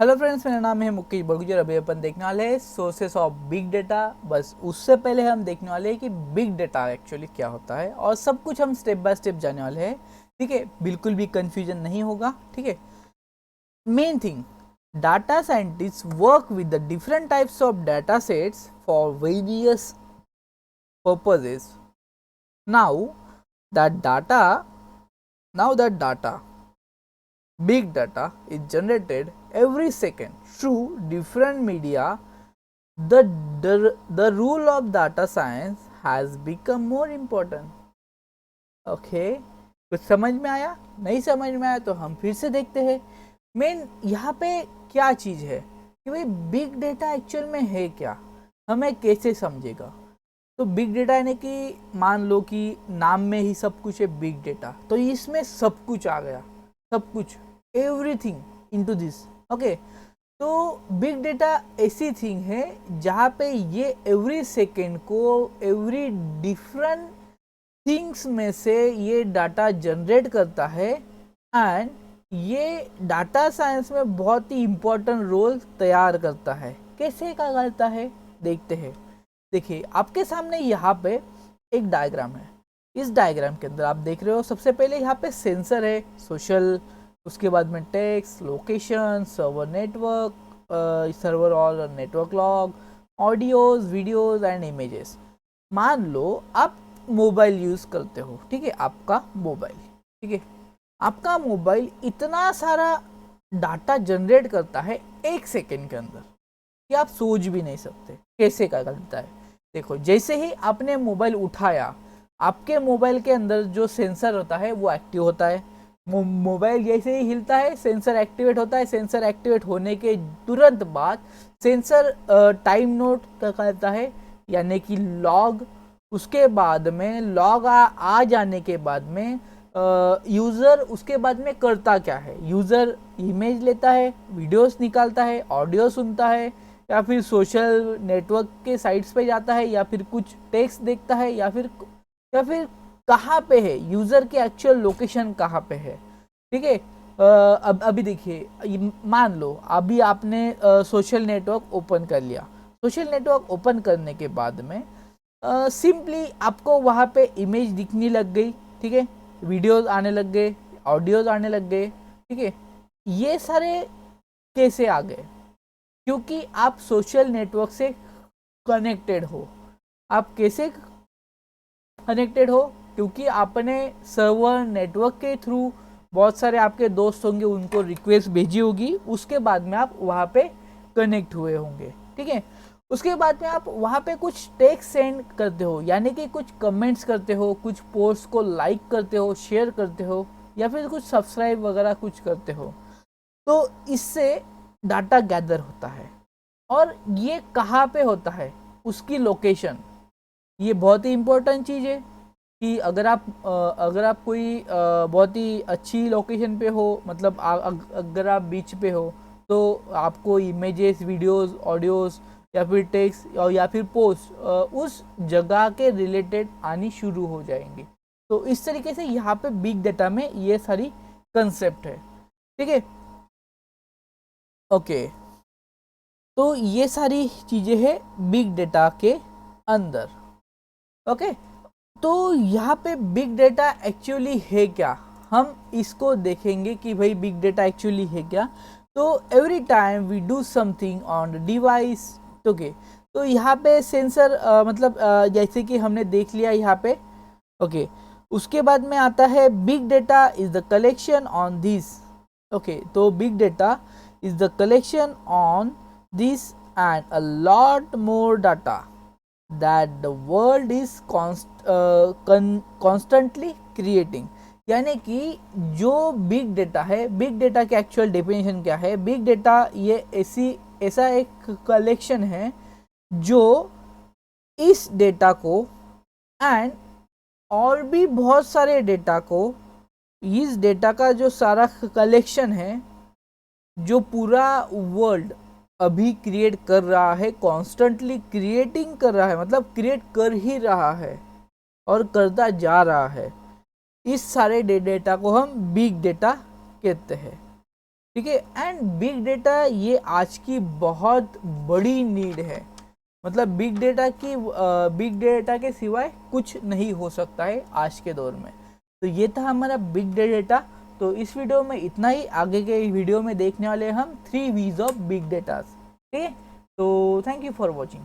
Hello friends, मेरा नाम है मुकेश बड़गुजर। अभी अपन देखने वाले हैं सोर्सेस ऑफ बिग डेटा। बस उससे पहले हम देखने वाले हैं कि बिग डेटा एक्चुअली क्या होता है, और सब कुछ हम स्टेप बाय स्टेप जाने वाले हैं। ठीक है, बिल्कुल भी कंफ्यूजन नहीं होगा। ठीक है, main thing, data scientist work with the different types of data sets for various purposes. Now that data now that data big data is generated every second through different media. The rule of data science has become more important. Okay, कुछ समझ में आया? नहीं समझ में आया तो हम फिर से देखते हैं। मेन यहाँ पे क्या चीज़ है कि भाई बिग डेटा एक्चुअल में है क्या, हमें कैसे समझेगा। तो बिग डेटा यानी कि मान लो कि नाम में ही सब कुछ है बिग डेटा, तो इसमें सब कुछ आ गया, सब कुछ, एवरीथिंग इनटू दिस। ओके, तो बिग डेटा ऐसी थिंग है जहाँ पे ये एवरी सेकेंड को एवरी डिफरेंट थिंग्स में से ये डाटा जनरेट करता है, एंड ये डाटा साइंस में बहुत ही इम्पोर्टेंट रोल तैयार करता है। कैसे क्या करता है देखते हैं। देखिए, आपके सामने यहाँ पे एक डायग्राम है। इस डायग्राम के अंदर आप देख रहे हो, सबसे पहले यहाँ पे सेंसर है, सोशल, उसके बाद में text, location, server network, server और network log, audios, videos and images. मान लो आप मोबाइल यूज़ करते हो, ठीक है, आपका मोबाइल, ठीक है, आपका मोबाइल इतना सारा डाटा जनरेट करता है एक सेकेंड के अंदर कि आप सोच भी नहीं सकते कैसे क्या करता है। देखो, जैसे ही आपने मोबाइल उठाया, आपके मोबाइल के अंदर जो सेंसर होता है वो एक्टिव होता है। मोबाइल जैसे ही हिलता है सेंसर एक्टिवेट होता है। सेंसर एक्टिवेट होने के तुरंत बाद सेंसर टाइम नोट करता है, यानी कि लॉग। उसके बाद में लॉग आ जाने के बाद में यूज़र उसके बाद में करता क्या है, यूज़र इमेज लेता है, वीडियोस निकालता है, ऑडियो सुनता है, या फिर सोशल नेटवर्क के साइट्स पे जाता है, या फिर कुछ टेक्स्ट देखता है, या फिर कहाँ पे है, यूज़र की एक्चुअल लोकेशन कहाँ पे है। ठीक है, अब अभी देखिए, मान लो अभी आपने सोशल नेटवर्क ओपन कर लिया। सोशल नेटवर्क ओपन करने के बाद में सिंपली आपको वहाँ पे इमेज दिखने लग गई, ठीक है, वीडियोस आने लग गए, ऑडियोज आने लग गए, ठीक है। ये सारे कैसे आ गए? क्योंकि आप सोशल नेटवर्क से कनेक्टेड हो। आप कैसे कनेक्टेड हो? क्योंकि आपने सर्वर नेटवर्क के थ्रू बहुत सारे आपके दोस्त होंगे, उनको रिक्वेस्ट भेजी होगी, उसके बाद में आप वहाँ पे कनेक्ट हुए होंगे, ठीक है। उसके बाद में आप वहाँ पे कुछ टेक्स्ट सेंड करते हो, यानी कि कुछ कमेंट्स करते हो, कुछ पोस्ट को लाइक करते हो, शेयर करते हो, या फिर कुछ सब्सक्राइब वगैरह कुछ करते हो। तो इससे डाटा गैदर होता है, और ये कहाँ पे होता है, उसकी लोकेशन। ये बहुत ही इम्पोर्टेंट चीज़ है कि अगर आप कोई बहुत ही अच्छी लोकेशन पे हो, मतलब अगर आप बीच पे हो, तो आपको इमेजेस, वीडियोस, ऑडियोस, या फिर टेक्स्ट और या फिर पोस्ट उस जगह के रिलेटेड आनी शुरू हो जाएंगी। तो इस तरीके से यहाँ पे बिग डेटा में ये सारी कंसेप्ट है, ठीक है। ओके, तो ये सारी चीज़ें हैं बिग डेटा के अंदर। ओके, तो यहाँ पे बिग डेटा एक्चुअली है क्या, हम इसको देखेंगे कि भाई बिग डेटा एक्चुअली है क्या। तो every time we do something on the device, okay, तो यहाँ पे सेंसर मतलब जैसे कि हमने देख लिया यहाँ पे। ओके, उसके बाद में आता है big data is the collection on this. Okay, तो big data is the collection on this and a lot more data that the world is constantly creating। यानी कि जो बिग डेटा है, बिग डेटा की एक्चुअल डेफिनेशन क्या है? Big data ये ऐसा एक कलेक्शन है जो इस डेटा को एंड और भी बहुत सारे डेटा को, इस डेटा का जो सारा कलेक्शन है, जो पूरा वर्ल्ड अभी क्रिएट कर रहा है, कॉन्स्टेंटली क्रिएटिंग कर रहा है, मतलब क्रिएट कर ही रहा है और करता जा रहा है, इस सारे डेटा को हम बिग डेटा कहते हैं। ठीक है। एंड बिग डेटा ये आज की बहुत बड़ी नीड है, मतलब बिग डेटा के सिवाय कुछ नहीं हो सकता है आज के दौर में। तो ये था हमारा बिग डेटा। तो इस वीडियो में इतना ही, आगे के वीडियो में देखने वाले हम 3 V's ऑफ बिग डेटा। ठीक है, तो थैंक यू फॉर वॉचिंग।